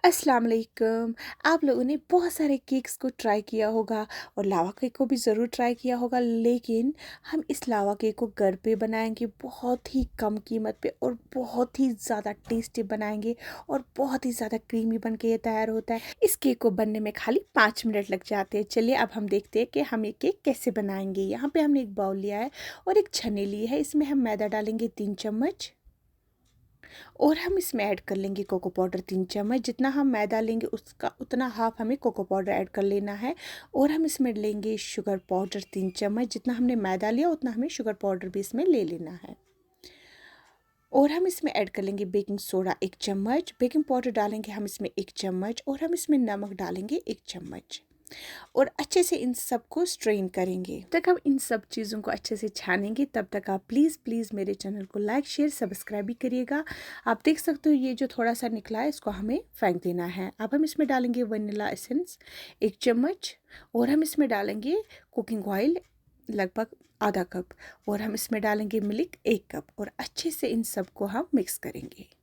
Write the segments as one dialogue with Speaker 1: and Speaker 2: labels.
Speaker 1: अस्सलाम वालेकुम। आप लोगों ने बहुत सारे केक्स को ट्राई किया होगा और लावा केक को भी ज़रूर ट्राई किया होगा, लेकिन हम इस लावा केक को घर पे बनाएंगे बहुत ही कम कीमत पे और बहुत ही ज़्यादा टेस्टी बनाएंगे और बहुत ही ज़्यादा क्रीमी बन के ये तैयार होता है। इस केक को बनने में खाली 5 मिनट लग जाते हैं। चलिए अब हम देखते हैं कि हम ये केक कैसे बनाएंगे। यहाँ पे हमने एक बाउल लिया है और एक छन्नी ली है। इसमें हम मैदा डालेंगे 3 चम्मच और हम इसमें ऐड कर लेंगे कोको पाउडर 3 चम्मच। जितना हम मैदा लेंगे उसका उतना हाफ हमें कोको पाउडर ऐड कर लेना है। और हम इसमें लेंगे शुगर पाउडर 3 चम्मच। जितना हमने मैदा लिया उतना हमें शुगर पाउडर भी इसमें ले लेना है। और हम इसमें ऐड कर लेंगे बेकिंग सोडा 1 चम्मच, बेकिंग पाउडर डालेंगे हम इसमें 1 चम्मच और हम इसमें नमक डालेंगे 1 चम्मच। और अच्छे से इन सब को स्ट्रेन करेंगे। तब तक हम इन सब चीज़ों को अच्छे से छानेंगे, तब तक आप प्लीज़ प्लीज़ मेरे चैनल को लाइक शेयर सब्सक्राइब भी करिएगा। आप देख सकते हो ये जो थोड़ा सा निकला है इसको हमें फेंक देना है। अब हम इसमें डालेंगे वनीला एसेंस 1 चम्मच और हम इसमें डालेंगे कुकिंग ऑयल लगभग आधा कप और हम इसमें डालेंगे मिल्क 1 कप और अच्छे से इन सब को हम मिक्स करेंगे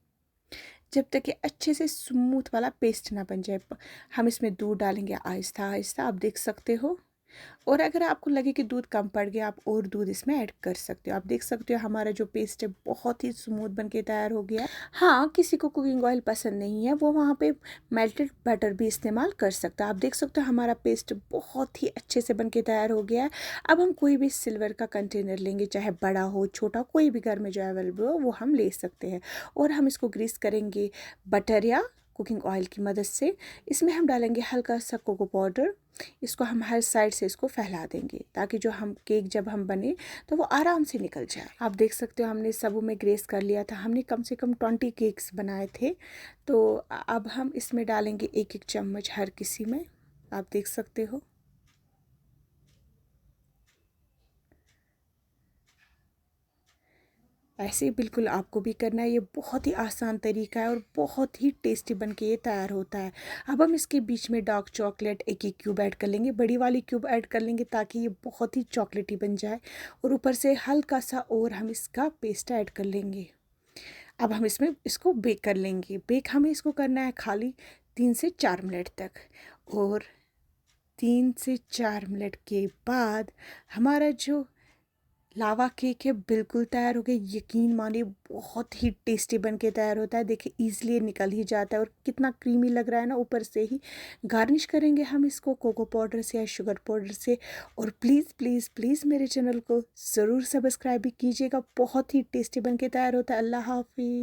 Speaker 1: जब तक ये अच्छे से स्मूथ वाला पेस्ट ना बन जाए। हम इसमें दूध डालेंगे आहिस्ता आहिस्ता, आप देख सकते हो। और अगर आपको लगे कि दूध कम पड़ गया आप और दूध इसमें ऐड कर सकते हो। आप देख सकते हो हमारा जो पेस्ट है बहुत ही स्मूथ बन के तैयार हो गया है। हाँ, किसी को कुकिंग ऑयल पसंद नहीं है वो वहाँ पे मेल्टेड बटर भी इस्तेमाल कर सकता है। आप देख सकते हो हमारा पेस्ट बहुत ही अच्छे से बन के तैयार हो गया है। अब हम कोई भी सिल्वर का कंटेनर लेंगे, चाहे बड़ा हो छोटा, कोई भी घर में जो अवेलेबल हो वो हम ले सकते हैं। और हम इसको ग्रीस करेंगे बटर या कुकिंग ऑयल की मदद से। इसमें हम डालेंगे हल्का सा कोको पाउडर। इसको हम हर साइड से इसको फैला देंगे ताकि जो हम केक जब हम बने तो वो आराम से निकल जाए। आप देख सकते हो हमने सबों में ग्रेस कर लिया था। हमने कम से कम 20 केक्स बनाए थे। तो अब हम इसमें डालेंगे 1-1 चम्मच हर किसी में। आप देख सकते हो। ऐसे ही बिल्कुल आपको भी करना है। ये बहुत ही आसान तरीका है और बहुत ही टेस्टी बन के ये तैयार होता है। अब हम इसके बीच में डार्क चॉकलेट एक एक क्यूब ऐड कर लेंगे, बड़ी वाली क्यूब ऐड कर लेंगे ताकि ये बहुत ही चॉकलेटी बन जाए। और ऊपर से हल्का सा और हम इसका पेस्ट ऐड कर लेंगे। अब हम इसमें इसको बेक कर लेंगे। बेक हमें इसको करना है खाली 3 से 4 मिनट तक। और 3 से 4 मिनट के बाद हमारा जो लावा केक है बिल्कुल तैयार हो गया। यकीन मानिए बहुत ही टेस्टी बन के तैयार होता है। देखिए ईजिली निकल ही जाता है और कितना क्रीमी लग रहा है ना। ऊपर से ही गार्निश करेंगे हम इसको कोको पाउडर से या शुगर पाउडर से। और प्लीज़ प्लीज़ प्लीज़ मेरे चैनल को ज़रूर सब्सक्राइब भी कीजिएगा। बहुत ही टेस्टी बन के तैयार होता है। अल्लाह हाफिज़।